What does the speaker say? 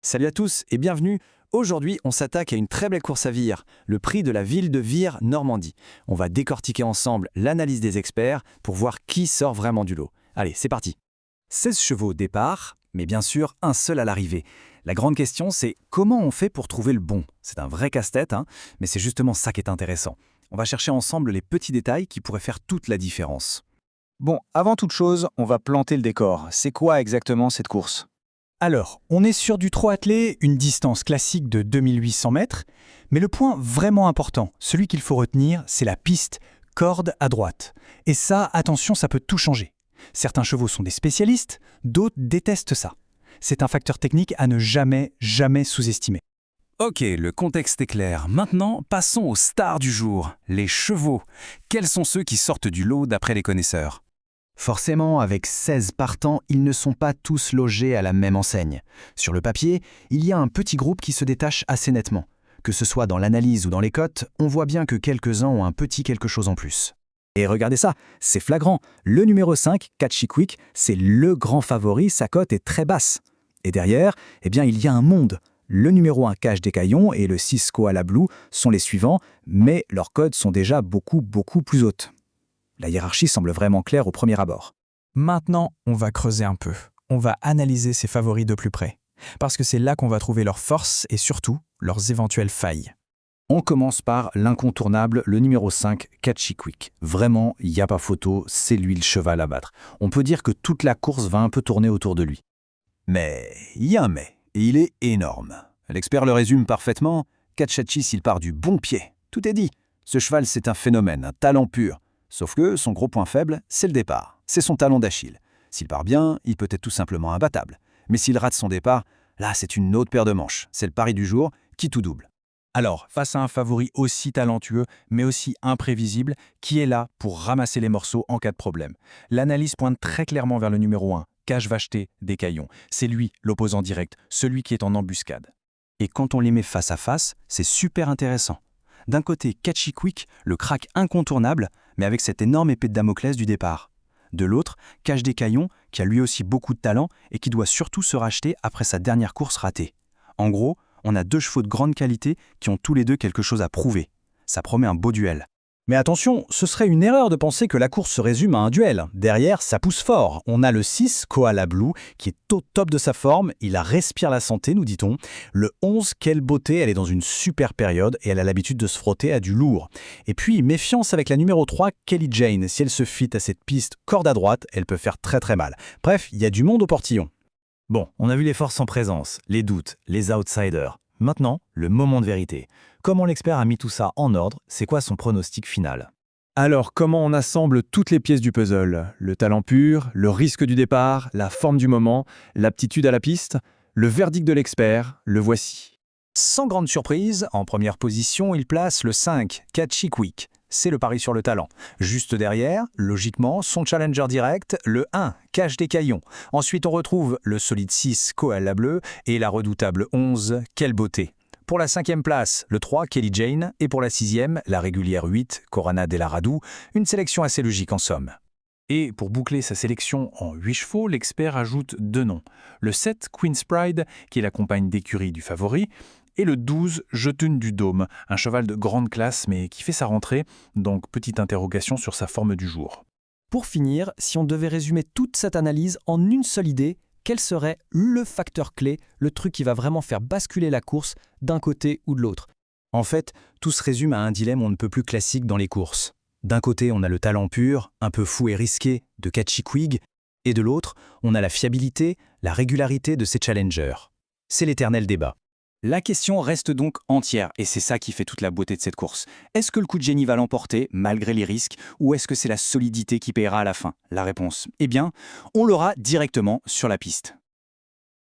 Salut à tous et bienvenue. Aujourd'hui, on s'attaque à une très belle course à Vire, le prix de la ville de Vire, Normandie. On va décortiquer ensemble l'analyse des experts pour voir qui sort vraiment du lot. Allez, c'est parti. 16 chevaux au départ, mais bien sûr un seul à l'arrivée. La grande question, c'est comment on fait pour trouver le bon. C'est un vrai casse-tête, mais c'est justement ça qui est intéressant. On va chercher ensemble les petits détails qui pourraient faire toute la différence. Bon, avant toute chose, on va planter le décor. C'est quoi exactement cette course? Alors, on est sur du trot attelé, une distance classique de 2800 mètres, mais le point vraiment important, celui qu'il faut retenir, c'est la piste corde à droite. Et ça, attention, ça peut tout changer. Certains chevaux sont des spécialistes, d'autres détestent ça. C'est un facteur technique à ne jamais sous-estimer. Ok, le contexte est clair. Maintenant, passons aux stars du jour, les chevaux. Quels sont ceux qui sortent du lot d'après les connaisseurs ? Forcément, avec 16 partants, ils ne sont pas tous logés à la même enseigne. Sur le papier, il y a un petit groupe qui se détache assez nettement. Que ce soit dans l'analyse ou dans les cotes, on voit bien que quelques-uns ont un petit quelque chose en plus. Et regardez ça, c'est flagrant. Le numéro 5, Catchy Quick, c'est le grand favori, sa cote est très basse. Et derrière, il y a un monde. Le numéro 1, Cache des Caillons, et le 6, Koala Blue sont les suivants, mais leurs cotes sont déjà beaucoup plus hautes. La hiérarchie semble vraiment claire au premier abord. Maintenant, on va creuser un peu. On va analyser ces favoris de plus près. Parce que c'est là qu'on va trouver leurs forces et surtout leurs éventuelles failles. On commence par l'incontournable, le numéro 5, Catchy Quick. Vraiment, il n'y a pas photo, c'est lui le cheval à battre. On peut dire que toute la course va un peu tourner autour de lui. Mais il y a un mais, et il est énorme. L'expert le résume parfaitement, Catchy s'il part du bon pied. Tout est dit. Ce cheval, c'est un phénomène, un talent pur. Sauf que son gros point faible, c'est le départ. C'est son talon d'Achille. S'il part bien, il peut être tout simplement imbattable. Mais s'il rate son départ, là, c'est une autre paire de manches. C'est le pari du jour qui tout double. Alors, face à un favori aussi talentueux, mais aussi imprévisible, qui est là pour ramasser les morceaux en cas de problème. L'analyse pointe très clairement vers le numéro 1, Cache Vacheté des Caillons. C'est lui, l'opposant direct, celui qui est en embuscade. Et quand on les met face à face, c'est super intéressant. D'un côté, Catchy Quick, le crack incontournable, mais avec cette énorme épée de Damoclès du départ. De l'autre, Cache des Caillons, qui a lui aussi beaucoup de talent et qui doit surtout se racheter après sa dernière course ratée. En gros, on a deux chevaux de grande qualité qui ont tous les deux quelque chose à prouver. Ça promet un beau duel. Mais attention, ce serait une erreur de penser que la course se résume à un duel. Derrière, ça pousse fort. On a le 6, Koala Blue, qui est au top de sa forme. Il respire la santé, nous dit-on. Le 11, Quelle Beauté, elle est dans une super période et elle a l'habitude de se frotter à du lourd. Et puis, méfiance avec la numéro 3, Kelly Jane. Si elle se fit à cette piste corde à droite, elle peut faire très mal. Bref, il y a du monde au portillon. Bon, on a vu les forces en présence, les doutes, les outsiders. Maintenant, le moment de vérité. Comment l'expert a mis tout ça en ordre? C'est quoi son pronostic final? Alors, comment on assemble toutes les pièces du puzzle? Le talent pur, le risque du départ, la forme du moment, l'aptitude à la piste, le verdict de l'expert, le voici. Sans grande surprise, en première position, il place le 5, Catchy Quick. C'est le pari sur le talent. Juste derrière, logiquement, son challenger direct, le 1, Cache des Caillons. Ensuite, on retrouve le solide 6, Koala Bleu, et la redoutable 11, Quelle Beauté. Pour la 5e place, le 3, Kelly Jane, et pour la 6e, la régulière 8, Corona della Radu, une sélection assez logique en somme. Et pour boucler sa sélection en 8 chevaux, l'expert ajoute 2 noms. Le 7, Queen's Pride, qui est la compagne d'écurie du favori, et le 12, Jotun du Dôme, un cheval de grande classe mais qui fait sa rentrée, donc petite interrogation sur sa forme du jour. Pour finir, si on devait résumer toute cette analyse en une seule idée, quel serait le facteur clé, le truc qui va vraiment faire basculer la course d'un côté ou de l'autre? En fait, tout se résume à un dilemme on ne peut plus classique dans les courses. D'un côté, on a le talent pur, un peu fou et risqué, de Catchy Quick, et de l'autre, on a la fiabilité, la régularité de ses challengers. C'est l'éternel débat. La question reste donc entière, et c'est ça qui fait toute la beauté de cette course. Est-ce que le coup de génie va l'emporter, malgré les risques, ou est-ce que c'est la solidité qui paiera à la fin? La réponse, on l'aura directement sur la piste.